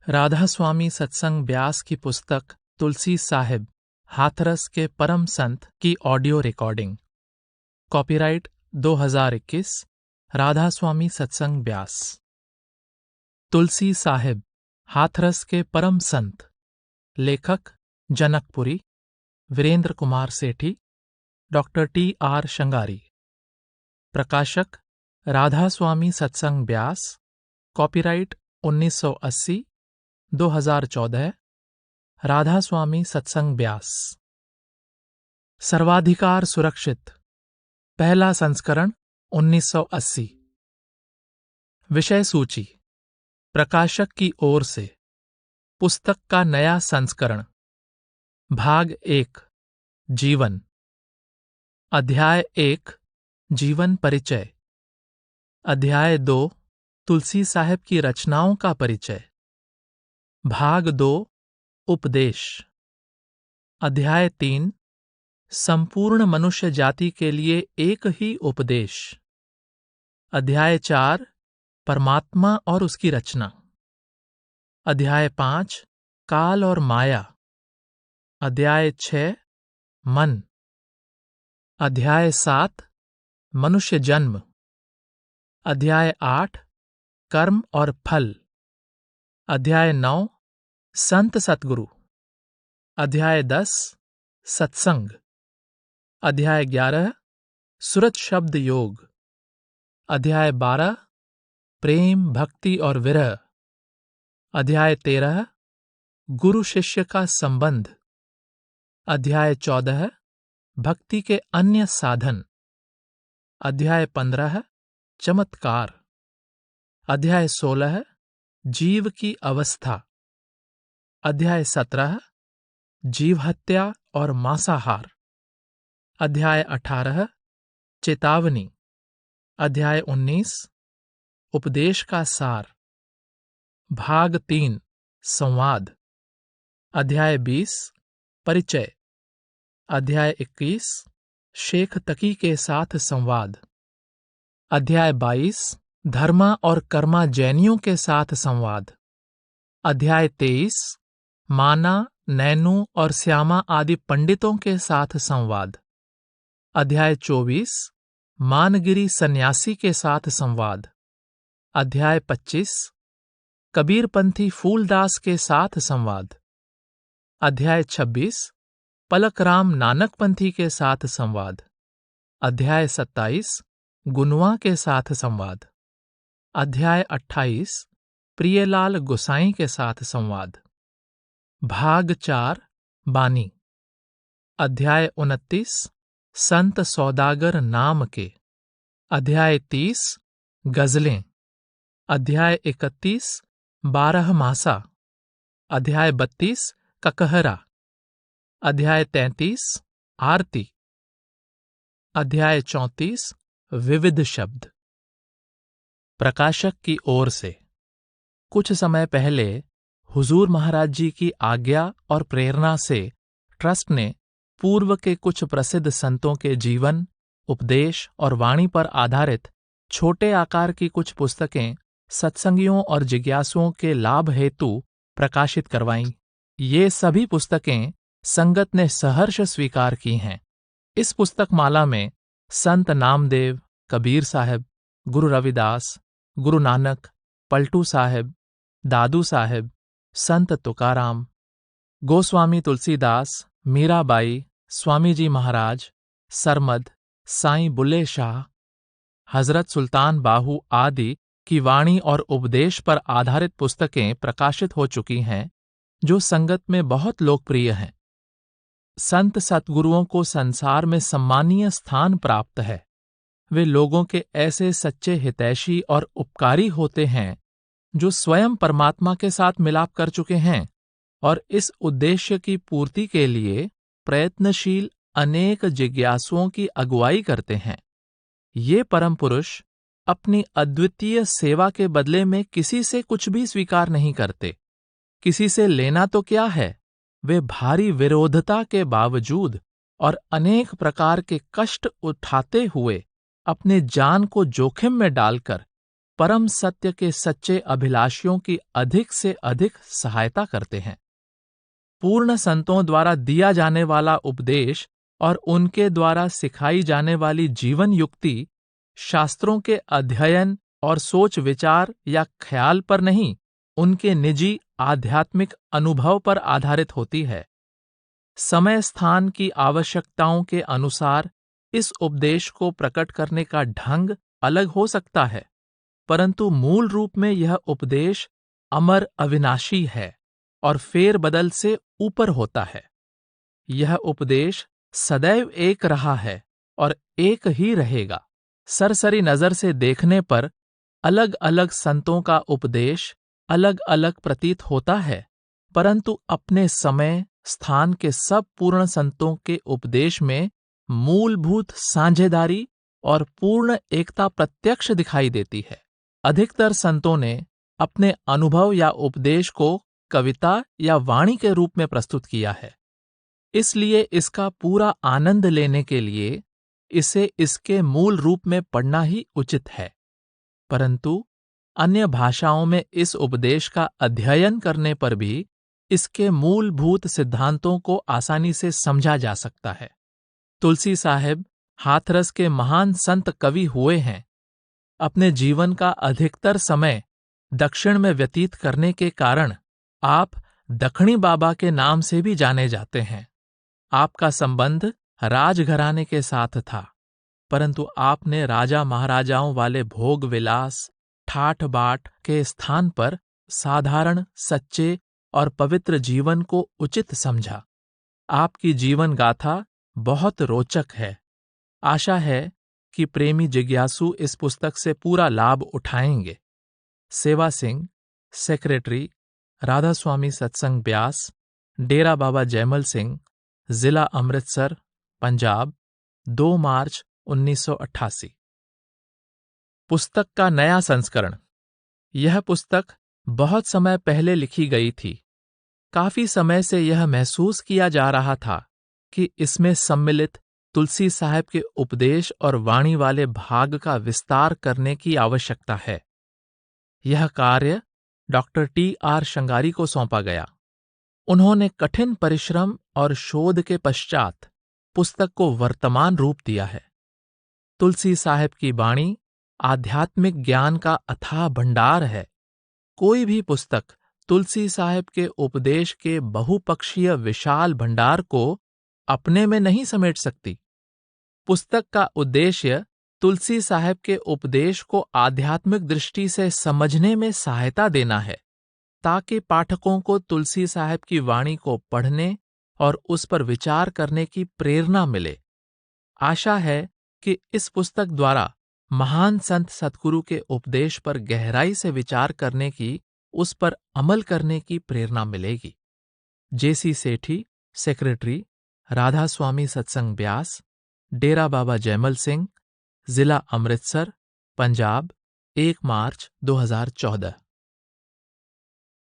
राधा स्वामी सत्संग ब्यास की पुस्तक तुलसी साहिब हाथरस के परम संत की ऑडियो रिकॉर्डिंग। कॉपीराइट 2021 राधा स्वामी सत्संग ब्यास। तुलसी साहिब हाथरस के परम संत। लेखक जनकपुरी वीरेंद्र कुमार सेठी, डॉक्टर T.R. शंगारी। प्रकाशक राधा स्वामी सत्संग ब्यास। कॉपीराइट 1980 2014 राधा स्वामी सत्संग ब्यास। सर्वाधिकार सुरक्षित पहला संस्करण 1980। विषय सूची प्रकाशक की ओर से पुस्तक का नया संस्करण। भाग 1 जीवन। अध्याय 1 जीवन परिचय। अध्याय 2 तुलसी साहिब की रचनाओं का परिचय। भाग 2 उपदेश। अध्याय 3 संपूर्ण मनुष्य जाति के लिए एक ही उपदेश। अध्याय 4 परमात्मा और उसकी रचना। अध्याय 5 काल और माया। अध्याय 6 मन। अध्याय 7 मनुष्य जन्म। अध्याय 8 कर्म और फल। अध्याय 9 संत सतगुरु। अध्याय 10 सत्संग। अध्याय 11 सुरत शब्द योग। अध्याय 12 प्रेम भक्ति और विरह। अध्याय 13 गुरु शिष्य का संबंध। अध्याय 14 भक्ति के अन्य साधन। अध्याय 15 चमत्कार। अध्याय 16 जीव की अवस्था। अध्याय 17 जीव हत्या और मांसाहार। अध्याय 18 चेतावनी। अध्याय 19 उपदेश का सार। भाग 3 संवाद। अध्याय 20 परिचय। अध्याय 21 शेख तकी के साथ संवाद। अध्याय 22 धर्मा और कर्मा जैनियों के साथ संवाद। अध्याय 23 माना नैनू और श्यामा आदि पंडितों के साथ संवाद। अध्याय 24 मानगिरी सन्यासी के साथ संवाद। अध्याय 25 कबीरपंथी फूलदास के साथ संवाद। अध्याय 26 पलकराम नानकपंथी के साथ संवाद। अध्याय 27 गुनवा के साथ संवाद। अध्याय 28 प्रियलाल गुसाई के साथ संवाद। भाग 4 बानी। अध्याय 29 संत सौदागर नाम के। अध्याय 30 गजलें। अध्याय 31 बारहमासा। अध्याय 32 ककहरा। अध्याय 33 आरती। अध्याय 34 विविध शब्द। प्रकाशक की ओर से कुछ समय पहले हुजूर महाराज जी की आज्ञा और प्रेरणा से ट्रस्ट ने पूर्व के कुछ प्रसिद्ध संतों के जीवन, उपदेश और वाणी पर आधारित छोटे आकार की कुछ पुस्तकें सत्संगियों और जिज्ञासुओं के लाभ हेतु प्रकाशित करवाईं। ये सभी पुस्तकें संगत ने सहर्ष स्वीकार की हैं। इस पुस्तक माला में संत नामदेव, कबीर साहब, गुरु रविदास, गुरु नानक, पलटू साहिब, दादू साहिब, संत तुकाराम, गोस्वामी तुलसीदास, मीराबाई, स्वामी जी महाराज, सरमद, साईं बुल्ले शाह, हजरत सुल्तान बाहू आदि की वाणी और उपदेश पर आधारित पुस्तकें प्रकाशित हो चुकी हैं, जो संगत में बहुत लोकप्रिय हैं। संत सतगुरुओं को संसार में सम्मानीय स्थान प्राप्त है। वे लोगों के ऐसे सच्चे हितैषी और उपकारी होते हैं जो स्वयं परमात्मा के साथ मिलाप कर चुके हैं और इस उद्देश्य की पूर्ति के लिए प्रयत्नशील अनेक जिज्ञासुओं की अगुवाई करते हैं। ये परम पुरुष अपनी अद्वितीय सेवा के बदले में किसी से कुछ भी स्वीकार नहीं करते। किसी से लेना तो क्या है, वे भारी विरोधता के बावजूद और अनेक प्रकार के कष्ट उठाते हुए अपने जान को जोखिम में डालकर परम सत्य के सच्चे अभिलाषियों की अधिक से अधिक सहायता करते हैं। पूर्ण संतों द्वारा दिया जाने वाला उपदेश और उनके द्वारा सिखाई जाने वाली जीवन युक्ति शास्त्रों के अध्ययन और सोच विचार या ख्याल पर नहीं, उनके निजी आध्यात्मिक अनुभव पर आधारित होती है। समय स्थान की आवश्यकताओं के अनुसार इस उपदेश को प्रकट करने का ढंग अलग हो सकता है, परंतु मूल रूप में यह उपदेश अमर अविनाशी है और फेरबदल से ऊपर होता है। यह उपदेश सदैव एक रहा है और एक ही रहेगा। सरसरी नजर से देखने पर अलग अलग संतों का उपदेश अलग अलग प्रतीत होता है, परंतु अपने समय स्थान के सब पूर्ण संतों के उपदेश में मूलभूत साझेदारी और पूर्ण एकता प्रत्यक्ष दिखाई देती है। अधिकतर संतों ने अपने अनुभव या उपदेश को कविता या वाणी के रूप में प्रस्तुत किया है, इसलिए इसका पूरा आनंद लेने के लिए इसे इसके मूल रूप में पढ़ना ही उचित है। परंतु अन्य भाषाओं में इस उपदेश का अध्ययन करने पर भी इसके मूलभूत सिद्धांतों को आसानी से समझा जा सकता है। तुलसी साहेब हाथरस के महान संत कवि हुए हैं। अपने जीवन का अधिकतर समय दक्षिण में व्यतीत करने के कारण आप दक्षिणी बाबा के नाम से भी जाने जाते हैं। आपका संबंध राजघराने के साथ था, परंतु आपने राजा महाराजाओं वाले भोग विलास ठाठ बाट के स्थान पर साधारण, सच्चे और पवित्र जीवन को उचित समझा। आपकी जीवन गाथा बहुत रोचक है। आशा है कि प्रेमी जिज्ञासु इस पुस्तक से पूरा लाभ उठाएंगे। सेवा सिंह, सेक्रेटरी, राधा स्वामी सत्संग ब्यास, डेरा बाबा जयमल सिंह, जिला अमृतसर, पंजाब, 2 मार्च 1988। पुस्तक का नया संस्करण। यह पुस्तक बहुत समय पहले लिखी गई थी। काफी समय से यह महसूस किया जा रहा था कि इसमें सम्मिलित तुलसी साहब के उपदेश और वाणी वाले भाग का विस्तार करने की आवश्यकता है। यह कार्य डॉक्टर T.R. श्रृंगारी को सौंपा गया। उन्होंने कठिन परिश्रम और शोध के पश्चात पुस्तक को वर्तमान रूप दिया है। तुलसी साहब की वाणी आध्यात्मिक ज्ञान का अथाह भंडार है। कोई भी पुस्तक तुलसी साहब के उपदेश के बहुपक्षीय विशाल भंडार को अपने में नहीं समेट सकती। पुस्तक का उद्देश्य तुलसी साहब के उपदेश को आध्यात्मिक दृष्टि से समझने में सहायता देना है, ताकि पाठकों को तुलसी साहब की वाणी को पढ़ने और उस पर विचार करने की प्रेरणा मिले। आशा है कि इस पुस्तक द्वारा महान संत सद्गुरु के उपदेश पर गहराई से विचार करने की, उस पर अमल करने की प्रेरणा मिलेगी। J.C. सेठी, सेक्रेटरी, राधा स्वामी सत्संग ब्यास, डेरा बाबा जयमल सिंह, जिला अमृतसर, पंजाब, 1 मार्च 2014।